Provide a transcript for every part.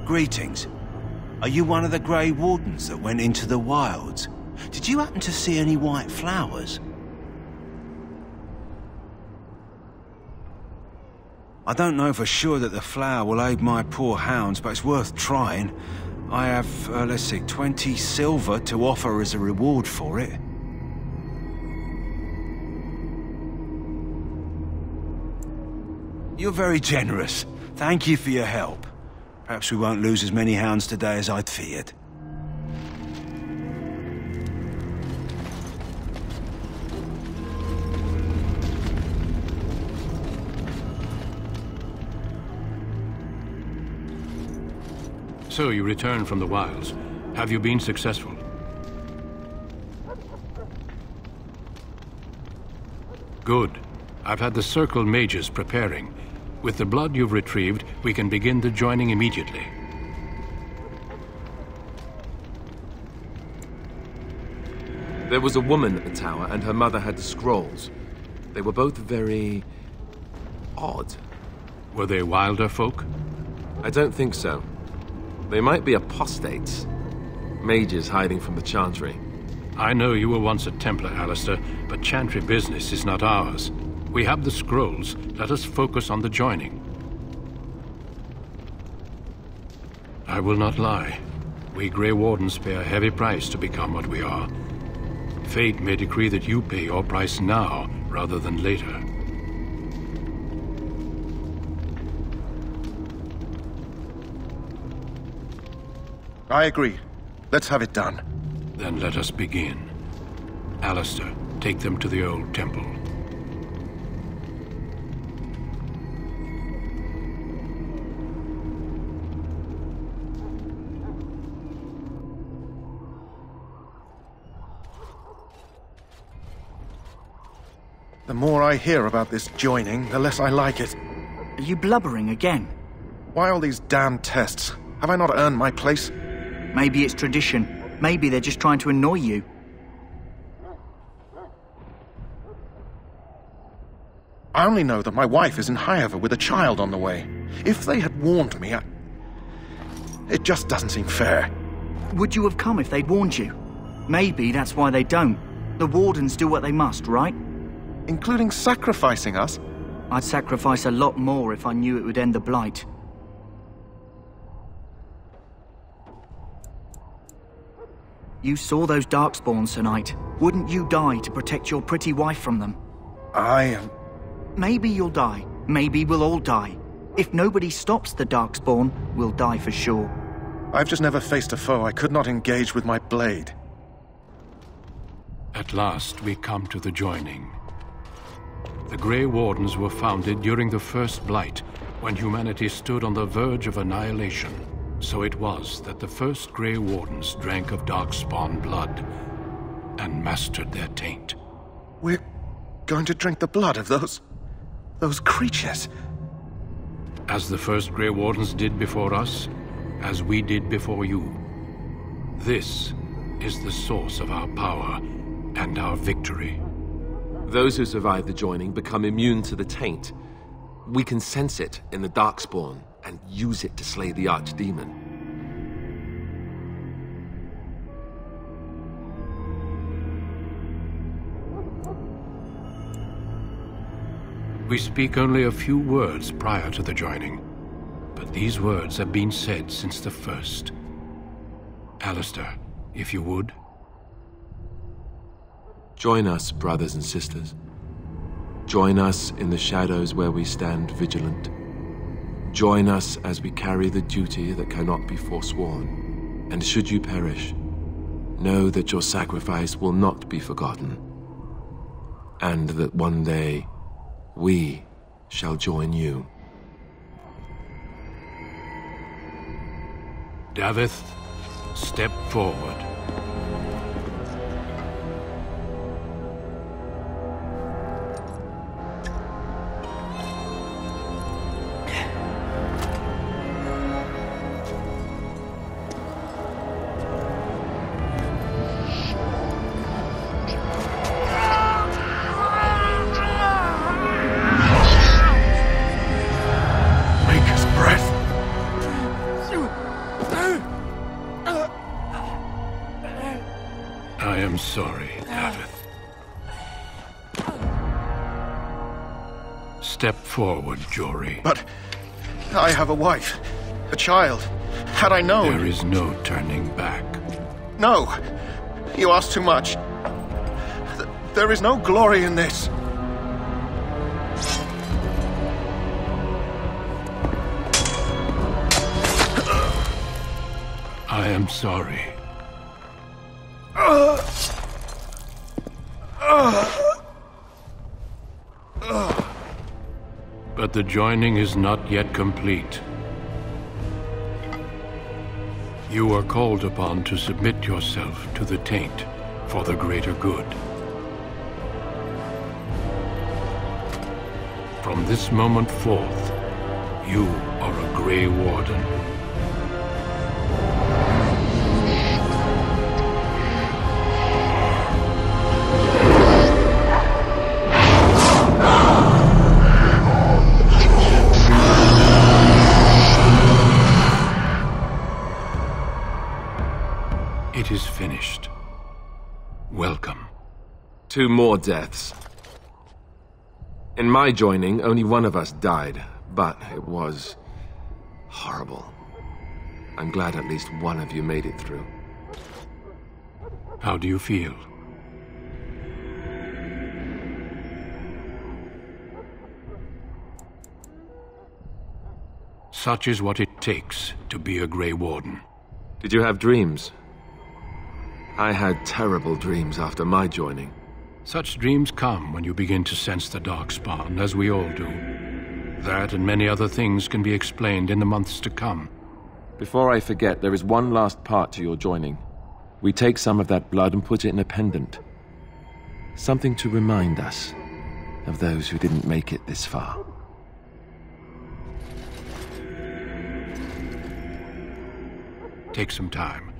Greetings. Are you one of the Grey Wardens that went into the wilds? Did you happen to see any white flowers? I don't know for sure that the flower will aid my poor hounds, but it's worth trying. I have, let's see, 20 silver to offer as a reward for it. You're very generous. Thank you for your help. Perhaps we won't lose as many hounds today as I'd feared. So you returned from the wilds. Have you been successful? Good. I've had the Circle mages preparing. With the blood you've retrieved, we can begin the joining immediately. There was a woman at the tower, and her mother had the scrolls. They were both very... odd. Were they wilder folk? I don't think so. They might be apostates. Mages hiding from the Chantry. I know you were once a Templar, Alistair, but Chantry business is not ours. We have the scrolls. Let us focus on the joining. I will not lie. We Grey Wardens pay a heavy price to become what we are. Fate may decree that you pay your price now, rather than later. I agree. Let's have it done. Then let us begin. Alistair, take them to the old temple. The more I hear about this joining, the less I like it. Are you blubbering again? Why all these damn tests? Have I not earned my place? Maybe it's tradition. Maybe they're just trying to annoy you. I only know that my wife is in Highover with a child on the way. If they had warned me, it just doesn't seem fair. Would you have come if they'd warned you? Maybe that's why they don't. The Wardens do what they must, right? Including sacrificing us? I'd sacrifice a lot more if I knew it would end the Blight. You saw those Darkspawns tonight. Wouldn't you die to protect your pretty wife from them? Maybe you'll die. Maybe we'll all die. If nobody stops the Darkspawn, we'll die for sure. I've just never faced a foe I could not engage with my blade. At last, we come to the joining. The Grey Wardens were founded during the First Blight, when humanity stood on the verge of annihilation. So it was that the first Grey Wardens drank of Darkspawn blood and mastered their taint. We're going to drink the blood of those creatures. As the first Grey Wardens did before us, as we did before you. This is the source of our power and our victory. Those who survive the joining become immune to the taint. We can sense it in the Darkspawn and use it to slay the Archdemon. We speak only a few words prior to the joining, but these words have been said since the first. Alistair, if you would. Join us, brothers and sisters. Join us in the shadows where we stand vigilant. Join us as we carry the duty that cannot be forsworn. And should you perish, know that your sacrifice will not be forgotten. And that one day, we shall join you. Davith, step forward. I am sorry, Davith. Step forward, Jory. But I have a wife, a child. Had I known... There is no turning back. No! You ask too much. There is no glory in this. I am sorry. But the joining is not yet complete. You are called upon to submit yourself to the taint for the greater good. From this moment forth, you are a Grey Warden. It is finished. Welcome. 2 more deaths. In my joining, only one of us died, but it was horrible. I'm glad at least one of you made it through. How do you feel? Such is what it takes to be a Grey Warden. Did you have dreams? I had terrible dreams after my joining. Such dreams come when you begin to sense the Darkspawn, as we all do. That and many other things can be explained in the months to come. Before I forget, there is one last part to your joining. We take some of that blood and put it in a pendant. Something to remind us of those who didn't make it this far. Take some time.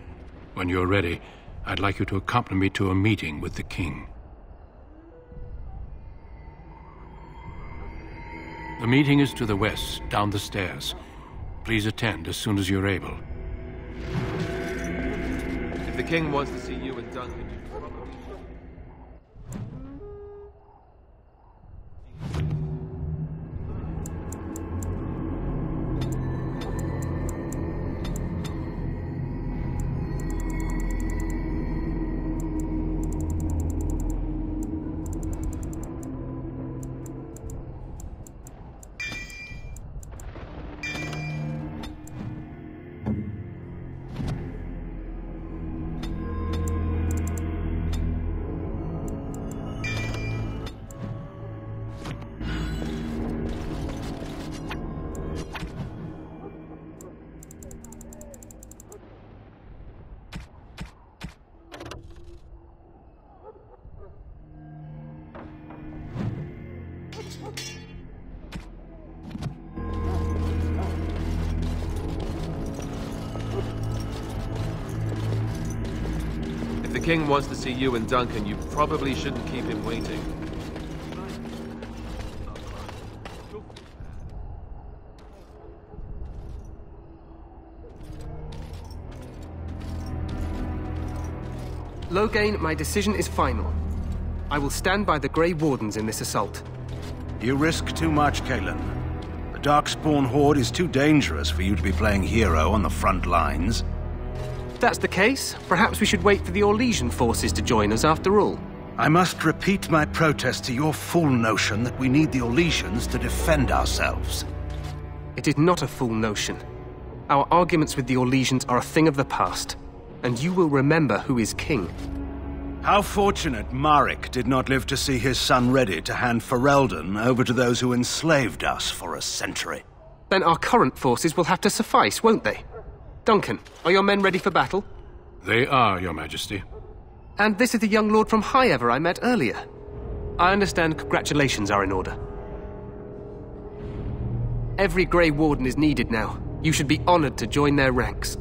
When you're ready, I'd like you to accompany me to a meeting with the king. The meeting is to the west, down the stairs. Please attend as soon as you're able. If the king wants to see you and Duncan, you probably... If the king wants to see you and Duncan, you probably shouldn't keep him waiting. Loghain, my decision is final. I will stand by the Grey Wardens in this assault. You risk too much, Cailan. The Darkspawn Horde is too dangerous for you to be playing hero on the front lines. If that's the case, perhaps we should wait for the Orlesian forces to join us after all. I must repeat my protest to your fool notion that we need the Orlesians to defend ourselves. It is not a fool notion. Our arguments with the Orlesians are a thing of the past, and you will remember who is king. How fortunate Marek did not live to see his son ready to hand Ferelden over to those who enslaved us for a century. Then our current forces will have to suffice, won't they? Duncan, are your men ready for battle? They are, Your Majesty. And this is the young lord from Highever I met earlier. I understand congratulations are in order. Every Grey Warden is needed now. You should be honored to join their ranks.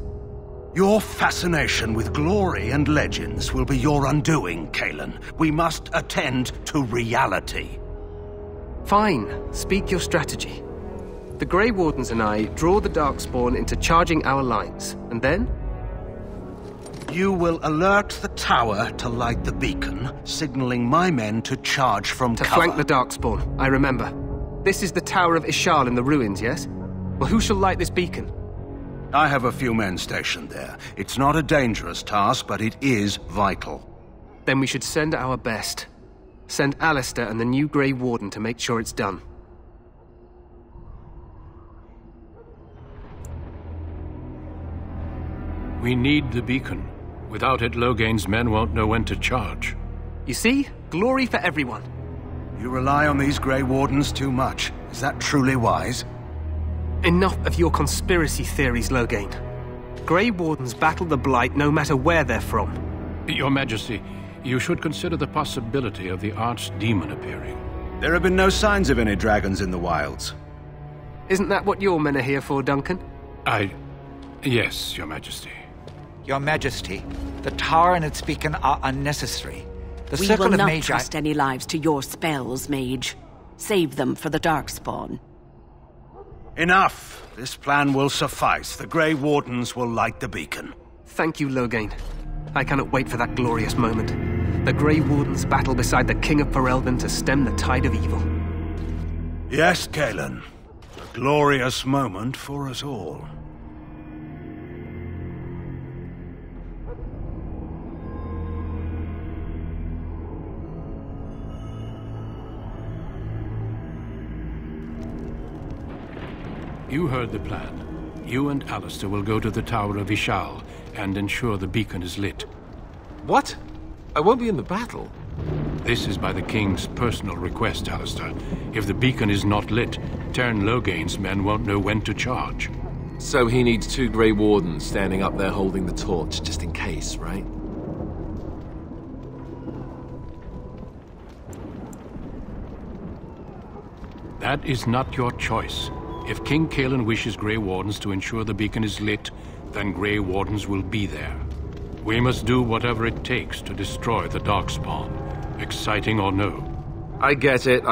Your fascination with glory and legends will be your undoing, Cailan. We must attend to reality. Fine. Speak your strategy. The Grey Wardens and I draw the Darkspawn into charging our lines, and then? You will alert the tower to light the beacon, signaling my men to charge from cover. To flank the Darkspawn, I remember. This is the Tower of Ishal in the ruins, yes? Well, who shall light this beacon? I have a few men stationed there. It's not a dangerous task, but it is vital. Then we should send our best. Send Alistair and the new Grey Warden to make sure it's done. We need the beacon. Without it, Logain's men won't know when to charge. You see? Glory for everyone. You rely on these Grey Wardens too much. Is that truly wise? Enough of your conspiracy theories, Logain. Grey Wardens battle the Blight no matter where they're from. Your Majesty, you should consider the possibility of the Archdemon appearing. There have been no signs of any dragons in the wilds. Isn't that what your men are here for, Duncan? Yes, Your Majesty. Your Majesty, the tower and its beacon are unnecessary. The We circle will of not Magi... trust any lives to your spells, Mage. Save them for the Darkspawn. Enough! This plan will suffice. The Grey Wardens will light the beacon. Thank you, Logain. I cannot wait for that glorious moment. The Grey Wardens battle beside the King of Ferelden to stem the tide of evil. Yes, Cailan. A glorious moment for us all. You heard the plan. You and Alistair will go to the Tower of Ishal and ensure the beacon is lit. What? I won't be in the battle. This is by the King's personal request, Alistair. If the beacon is not lit, Tern Logain's men won't know when to charge. So he needs 2 Grey Wardens standing up there holding the torch, just in case, right? That is not your choice. If King Cailan wishes Grey Wardens to ensure the beacon is lit, then Grey Wardens will be there. We must do whatever it takes to destroy the Darkspawn, exciting or no. I get it.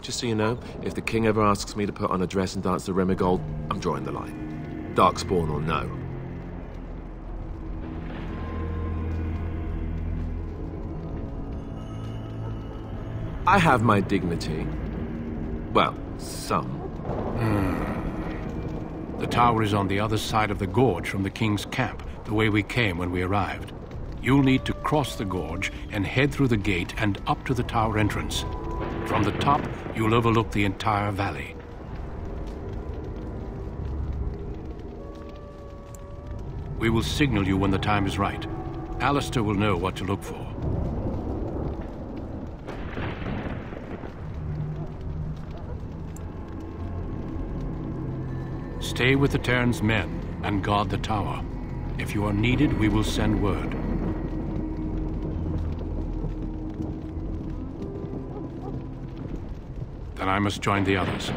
Just so you know, if the king ever asks me to put on a dress and dance the Remigold, I'm drawing the line. Darkspawn or no. I have my dignity. Well, some. The tower is on the other side of the gorge from the King's camp, the way we came when we arrived. You'll need to cross the gorge and head through the gate and up to the tower entrance. From the top, you'll overlook the entire valley. We will signal you when the time is right. Alistair will know what to look for. Stay with the Terran's men and guard the tower. If you are needed, we will send word. Then I must join the others.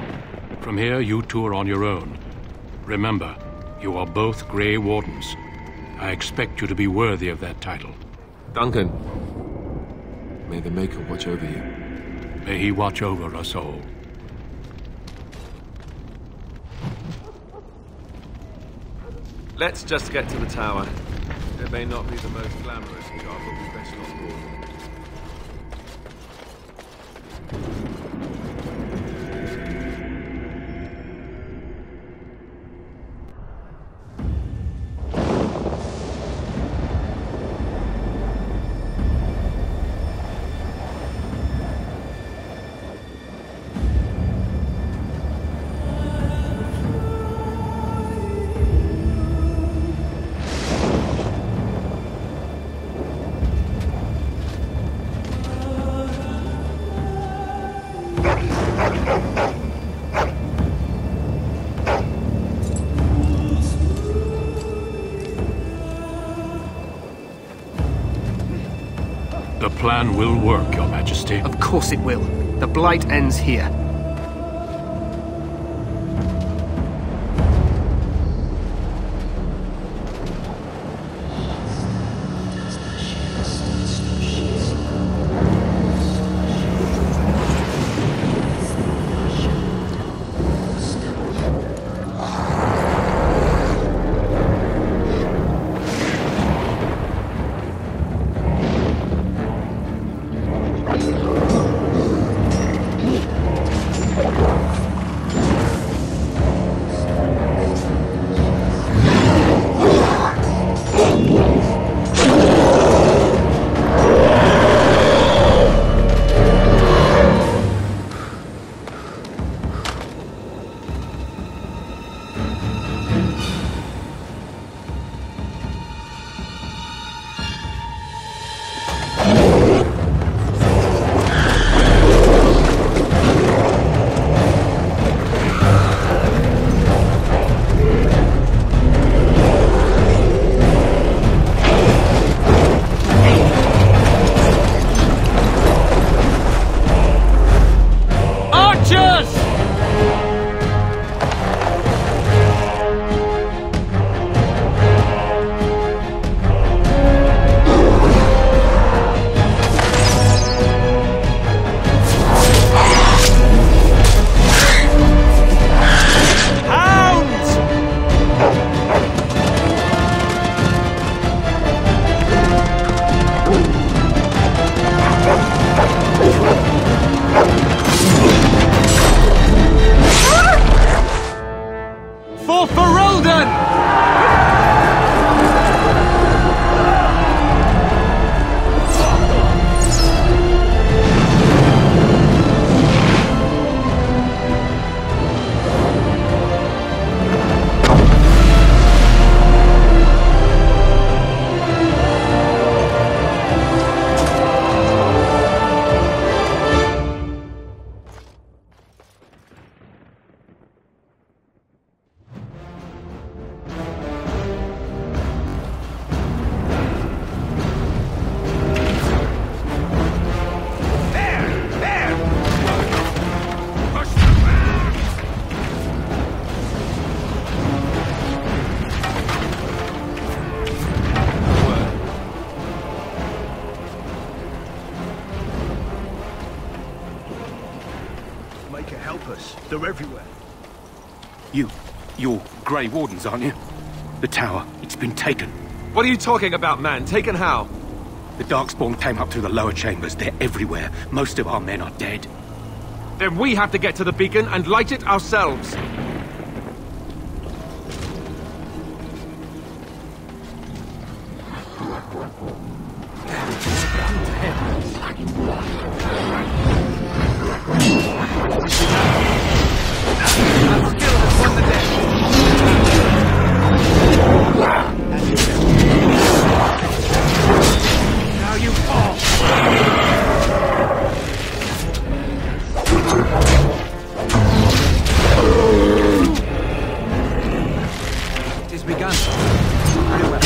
From here, you two are on your own. Remember, you are both Grey Wardens. I expect you to be worthy of that title. Duncan, may the Maker watch over you. May he watch over us all. Let's just get to the tower. It may not be the most glamorous job, but we best not board. The plan will work, Your Majesty. Of course it will. The Blight ends here. They're everywhere. You're Grey Wardens, aren't you? The tower, it's been taken. What are you talking about, man? Taken how? The Darkspawn came up through the lower chambers. They're everywhere. Most of our men are dead. Then we have to get to the beacon and light it ourselves. Now you fall! It has begun. Very well.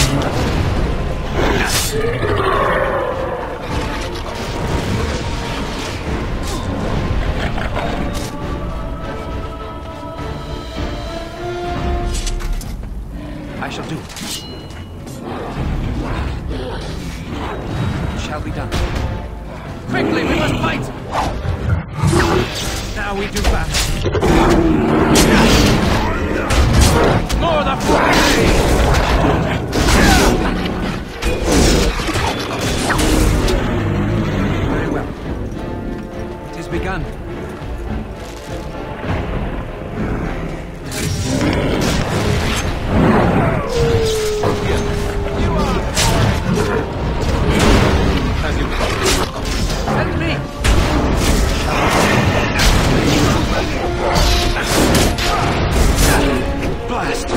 I shall do it. It shall be done. Quickly, we must fight! Now we do battle. More the fray! Very well. It is begun. Help me! Blast!